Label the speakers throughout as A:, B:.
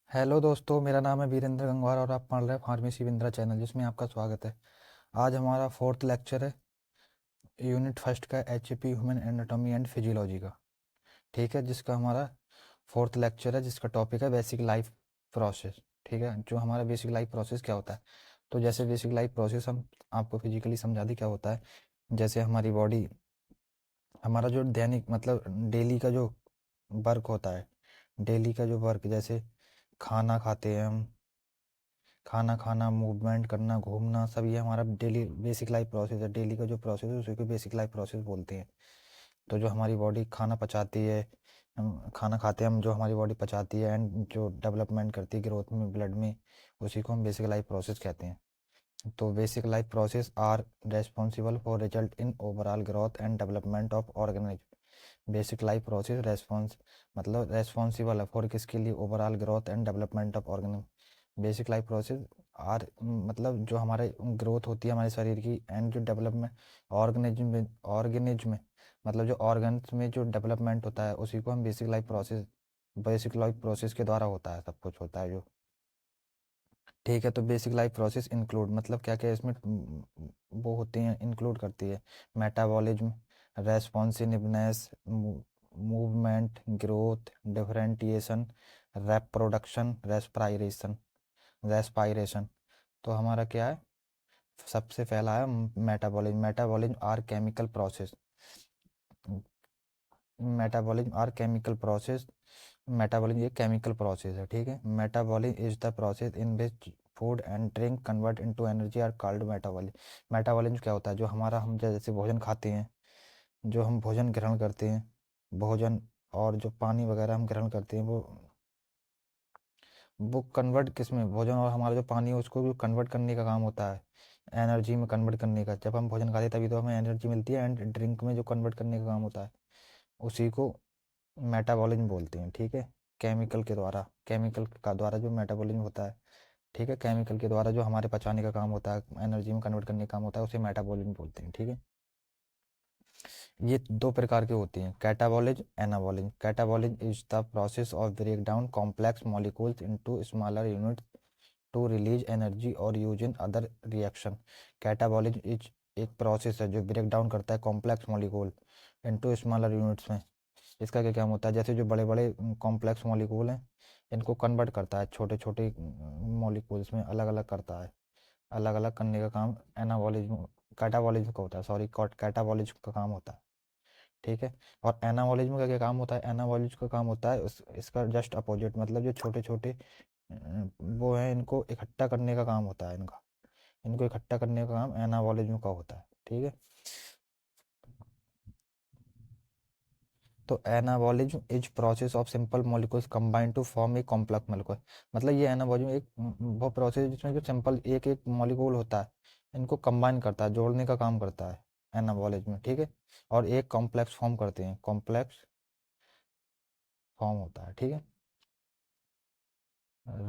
A: Hello दोस्तों, मेरा नाम है वीरेंद्र गंगवार और आप पढ़ रहे हैं फार्मेसी विंद्रा चैनल, जिसमें आपका स्वागत है। आज हमारा फोर्थ लेक्चर है यूनिट फर्स्ट का, HP human anatomy and physiology का। ठीक है, जिसका हमारा फोर्थ लेक्चर है, जिसका टॉपिक है बेसिक लाइफ प्रोसेस। ठीक है, जो हमारा बेसिक लाइफ प्रोसेस क्या होता है। तो जैसे बेसिक लाइफ प्रोसेस हम आपको फिजिकली समझा दें क्या होता है। जैसे हमारी बॉडी, हमारा जो दैनिक मतलब डेली का जो वर्क होता है, डेली का जो वर्क, जैसे खाना खाते हैं हम, खाना खाना, मूवमेंट करना, घूमना, सब ये हमारा डेली बेसिक लाइफ प्रोसेस है। डेली का जो प्रोसेस है उसी को बेसिक लाइफ प्रोसेस बोलते हैं। तो जो हमारी बॉडी खाना पचाती है, हम खाना खाते हैं हम, जो हमारी बॉडी पचाती है एंड जो डेवलपमेंट करती है ग्रोथ में, ब्लड में, उसी को हम बेसिक लाइफ प्रोसेस कहते हैं। तो basic life process are responsible for result in overall growth and development of organism. Basic life process response मतलब रेस्पॉन्सिबल है फॉर किसके लिए, overall growth and development of organism. Basic life process are मतलब जो हमारे ग्रोथ होती है हमारे शरीर की, एंड जो डेवलपमेंट ऑर्गेनिज्म में मतलब जो ऑर्गन्स में जो डेवलपमेंट होता है उसी को हम बेसिक लाइफ प्रोसेस के द्वारा होता है, सब कुछ होता है जो। ठीक है, तो बेसिक लाइफ प्रोसेस इंक्लूड मतलब क्या क्या इसमें वो होती हैं, इंक्लूड करती है। Metabolism, responsiveness, movement, growth, differentiation, reproduction, respiration. तो हमारा क्या है, सबसे पहला है metabolism. Metabolism are chemical process, metabolism are chemical process. Metabolism एक केमिकल प्रोसेस है। ठीक है, metabolism is the process in which food and drink convert into energy are called metabolism. Metabolism क्या होता है, जो हमारा हम जैसे भोजन खाते हैं, जो हम भोजन ग्रहण करते हैं, भोजन और जो पानी वगैरह हम ग्रहण करते हैं, वो कन्वर्ट किस में, भोजन और हमारा जो पानी है उसको भी कन्वर्ट करने का काम होता है, एनर्जी में कन्वर्ट करने का। जब हम भोजन खाते हैं तभी तो हमें एनर्जी मिलती है, एंड ड्रिंक में जो कन्वर्ट करने का काम होता है उसी को मेटाबॉलिज्म बोलते हैं। ठीक है, केमिकल के द्वारा, केमिकल का द्वारा जो मेटाबॉलिज्म होता है। ठीक है, केमिकल के द्वारा जो हमारे पचाने का काम होता है, एनर्जी में कन्वर्ट करने का काम होता है, उसे मेटाबॉलिज्म बोलते हैं। ठीक है, ये दो प्रकार के होती हैं, catabolism, anabolism. Catabolism is the process of break down complex molecules into smaller unit to release energy और use in other reaction. Catabolism is एक प्रोसेस है जो ब्रेक डाउन करता है complex molecule into smaller units में। इसका क्या काम होता है, जैसे जो बड़े बड़े कॉम्प्लेक्स मॉलिक्यूल हैं इनको कन्वर्ट करता है छोटे छोटे मॉलिक्यूल्स में, अलग अलग करता है। अलग अलग करने का काम एनाबॉलिज्म, कैटाबॉलिज्म का होता है, सॉरी, कैटाबॉलिज्म का काम होता है। ठीक है, और एनाबॉलिज्म का क्या काम होता है, एनाबॉलिज्म का काम होता है इसका जस्ट अपोजिट, मतलब जो छोटे छोटे वो है, इनको इकट्ठा करने का काम होता है इनका, इनको इकट्ठा करने का काम एनाबॉलिज्म का होता है। ठीक है, तो anabolism is process of simple molecules combined to form a complex molecule. मतलब ये एनाबॉलिज्म एक वो प्रोसेस जिसमें जो सिंपल एक एक मॉलिक्यूल होता है इनको कंबाइन करता है, जोड़ने का काम करता है एनाबॉलिज्म। ठीक है, और एक कॉम्प्लेक्स फॉर्म करते हैं, कॉम्प्लेक्स फॉर्म होता है। ठीक है,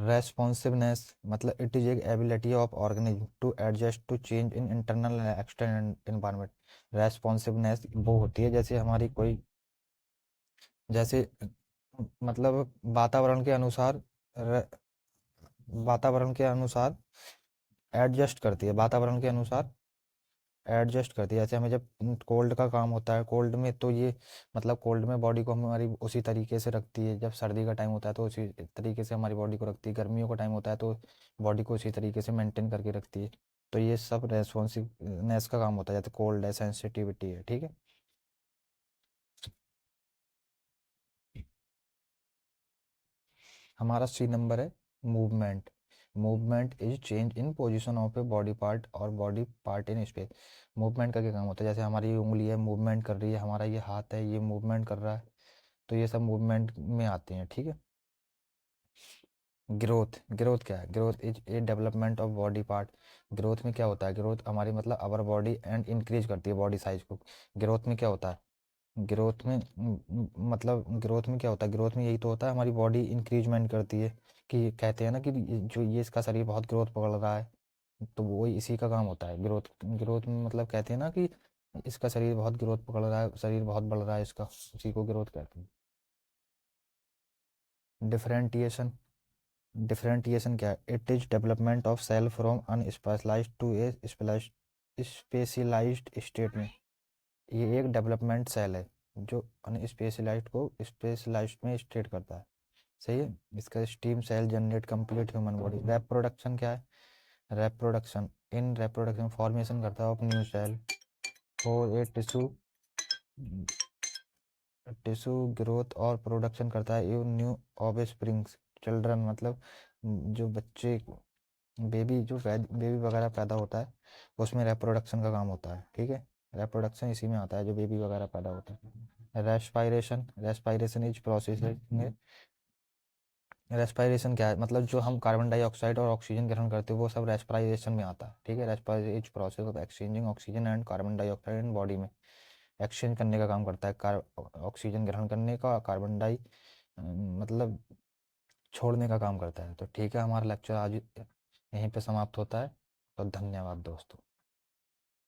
A: रेस्पॉन्सिवनेस मतलब इट इज एक ability of organism to adjust to change in internal and external environment. Responsiveness वो होती है जैसे हमारी कोई, जैसे मतलब वातावरण के अनुसार, र- वातावरण के अनुसार एडजस्ट करती है, वातावरण के अनुसार एडजस्ट करती है। जैसे हमें जब कोल्ड का काम होता है, कोल्ड में तो ये मतलब कोल्ड में बॉडी को हमारी उसी तरीके से रखती है, जब सर्दी का टाइम होता है तो उसी तरीके से हमारी बॉडी को रखती है, गर्मियों का टाइम होता है तो बॉडी को उसी तरीके से मेंटेन करके रखती है। तो ये सब रेस्पॉन्सिवनेस का काम होता है, जैसे कोल्ड है, सेंसिटिविटी है। ठीक है, हमारा सी नंबर है movement. Movement is change in position of a body part और body part in space. Movement का क्या काम होता है, जैसे हमारी ये उंगली है, मूवमेंट कर रही है, हमारा ये हाथ है, ये मूवमेंट कर रहा है, तो ये सब मूवमेंट में आते हैं। ठीक है, ग्रोथ, ग्रोथ क्या है, growth is a development of body part. Growth में क्या होता है, ग्रोथ हमारी मतलब अवर बॉडी एंड इंक्रीज करती है बॉडी साइज को। ग्रोथ में क्या होता है, ग्रोथ में मतलब ग्रोथ में क्या होता है, ग्रोथ में यही तो होता है, हमारी बॉडी इंक्रीजमेंट करती है, कि कहते हैं ना कि जो ये इसका शरीर बहुत ग्रोथ पकड़ रहा है, तो वही इसी का काम होता है ग्रोथ। ग्रोथ में मतलब कहते हैं ना कि इसका शरीर बहुत ग्रोथ पकड़ रहा है, शरीर बहुत बढ़ रहा है इसका, उसी को ग्रोथ कहते हैं। डिफरेंटिएशन, डिफरेंटिएशन क्या है? It is development of cell from unspecialized to a specialized state में। ये एक डेवलपमेंट सेल है जो अनस्पेशलाइज्ड को स्पेशलाइज्ड में स्टेट करता है। सही है। इसका stem cell generate complete human body. Reproduction क्या है? रेप्रोडक्शन इन रेप्रोडक्शन फॉर्मेशन करता है of new cell for a tissue tissue growth और प्रोडक्शन करता है you new offsprings children, मतलब जो बच्चे बेबी बेबी वगैरह पैदा होता है उसमें रेप्रोडक्शन का काम होता है। ठीक है, रेप्रोडक्शन इसी में आता है जो बेबी वगैरह पैदा होता है। रेस्पायरेशन रेस्पायरेशन इज प्रोसेस है। रेस्पायरेशन क्या है? मतलब जो हम कार्बन डाइऑक्साइड और ऑक्सीजन ग्रहण करते हैं वो सब रेस्पायरेशन में आता है। ठीक है, respiration is process of exchanging oxygen and carbon dioxide in body में। एक्सचेंज करने का काम करता है, ऑक्सीजन ग्रहण करने का, कार्बन डाई मतलब छोड़ने का काम करता है। तो ठीक है, हमारा लेक्चर आज यहीं पे समाप्त होता है। तो धन्यवाद दोस्तों।